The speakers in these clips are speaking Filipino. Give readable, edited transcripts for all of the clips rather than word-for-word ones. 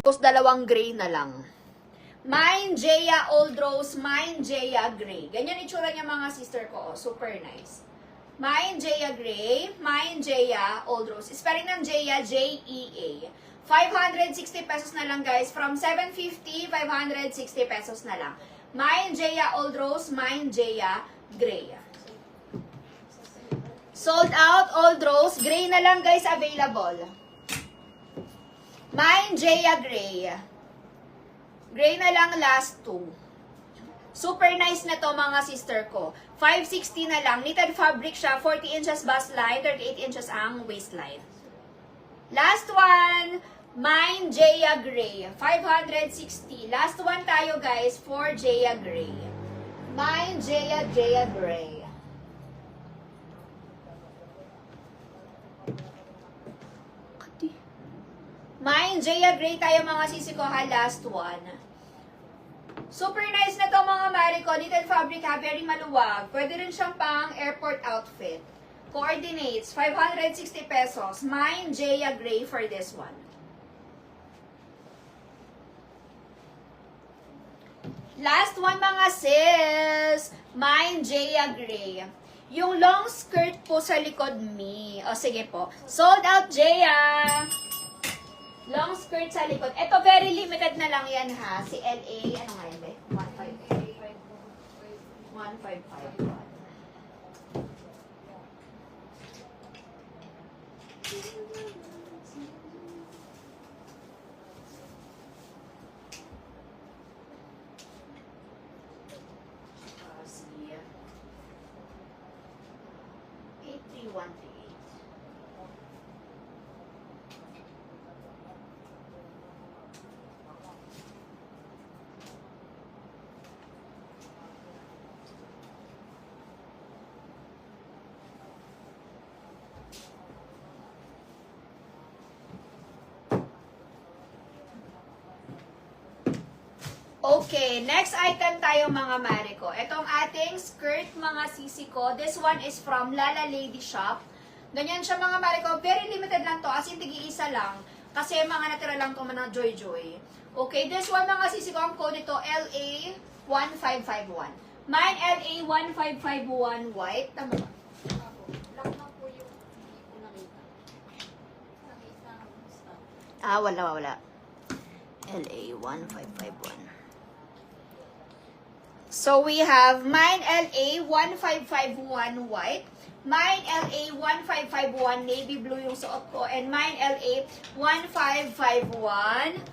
Tapos dalawang gray na lang. Mine Jaya Old Rose, mine Jaya Gray. Ganyan itsura niya mga sister ko. Oh, super nice. Mine Jaya Gray, mine Jaya Old Rose. Spelling ng Jaya, J-E-A. 560 pesos na lang guys. From 750, 560 pesos na lang. Mine Jaya Old Rose, mine Jaya Gray. Sold out, Old Rose. Gray na lang guys available. Mine Jaya Gray. Gray na lang last two. Super nice na to mga sister ko. 560 na lang. Knitted fabric siya. 40 inches bust line. 38 inches ang waistline. Last one. Mine Jaya Gray. 560. Last one tayo guys for Jaya Gray. Mine Jaya Gray. Mine Jaya Gray tayo mga sisi ko ha. Last one. Super nice na to mga mare ko. Knitted fabric ha. Very maluwag. Pwede rin siyang pang airport outfit. Coordinates. 560 pesos. Mine Jaya Gray for this one. Last one mga sis. Mine Jaya Gray. Yung long skirt po sa likod me. O sige po. Sold out Jaya. Long skirt sa likod. Ito, very limited na lang yan, ha? Si LA, ano nga yun, 1551. Si 8313. Okay, next item tayo mga mare ko. Itong ating skirt mga sisi ko. This one is from Lala Lady Shop. Ganyan siya mga mare ko. Very limited lang to. As in, tigi-isa lang. Kasi mga natira lang to mga Joy Joy. Okay, this one mga sisi ko. Ang code nito LA1551. Mine LA1551 white. Tama ba? Wala. LA1551. So, we have mine LA1551 white, mine LA1551 navy blue yung suot ko, and mine LA1551,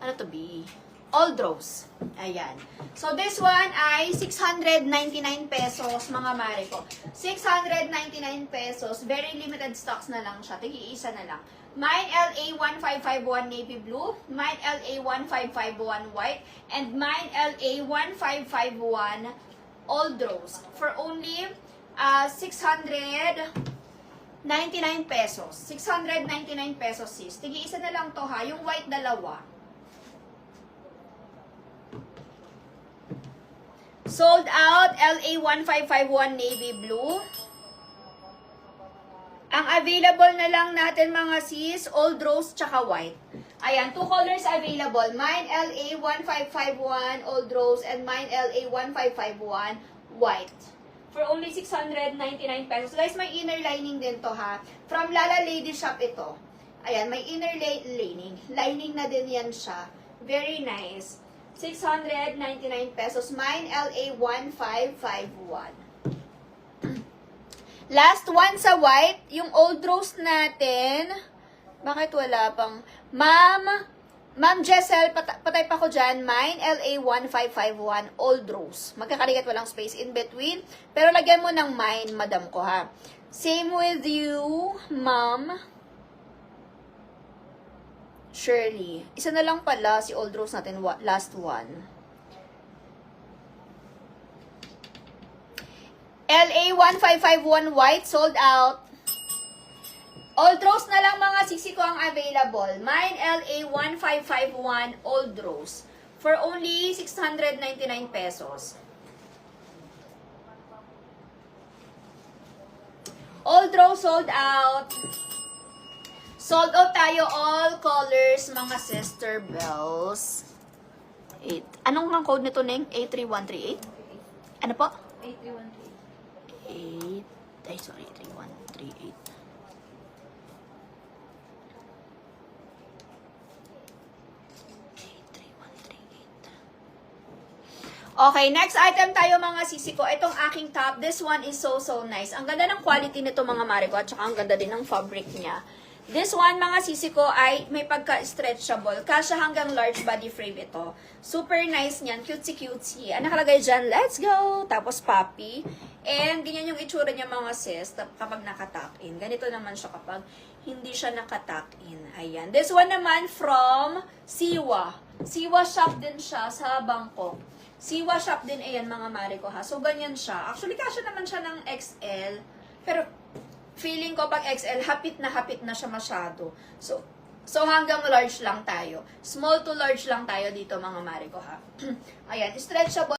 ano to be? Old Rose. Ayan. So, this one ay 699 pesos, mga mare ko. 699 pesos. Very limited stocks na lang siya. Tigi-isa na lang. Mine LA1551 navy blue, mine LA1551 white, and mine LA1551 Old Rose for only 699 pesos. 699 pesos sis. Tigi-isa na lang to ha. Yung white dalawa. Sold out LA1551 navy blue. Ang available na lang natin mga sis, Old Rose tsaka white. Ayan, two colors available. Mine LA1551 Old Rose and mine LA1551 white. For only 699 pesos. Guys, may inner lining din to ha. From Lala Lady Shop ito. Ayan, may inner lining. Lining na din yan siya. Very nice. 699 pesos. Mine LA1551. Last one sa white, yung Old Rose natin. Bakit wala pang? Ma'am Jessel, patay pa ko dyan. Mine, LA1551, Old Rose. Magkakalikat walang space in between. Pero lagyan mo ng mine, madam ko ha. Same with you, ma'am. Shirley. Isa na lang pala si Old Rose natin, last one. LA1551 white, sold out. Old Rose na lang mga siksi ko ang available. Mine LA1551 Old Rose for only 699 pesos. Old Rose sold out. Sold out tayo all colors, mga sister bells. 8. Anong ang code nito, Neng? 83138? Ano po? 83138. 8. Ay, sorry. 3138. Okay, next item tayo mga sisi ko. Itong aking top. This one is so nice. Ang ganda ng quality nito mga Marico at saka ang ganda din ng fabric niya. This one mga sisi ko ay may pagka-stretchable. Kasya hanggang large body frame ito. Super nice niyan. Cutesy. Ang nakalagay dyan, let's go! Tapos puppy. And ganyan yung itsura niya mga sis kapag nakatuck in. Ganito naman siya kapag hindi siya nakatuck in. Ayan. This one naman from Siwa. Siwa shop din siya sa Bangkok. Siwa shop din, ayan mga Marico ha. So, ganyan siya. Actually, kasya naman siya ng XL. Pero, feeling ko pag XL, hapit na siya masyado. So hanggang large lang tayo. Small to large lang tayo dito mga Marico ha. Ayan, stretchable.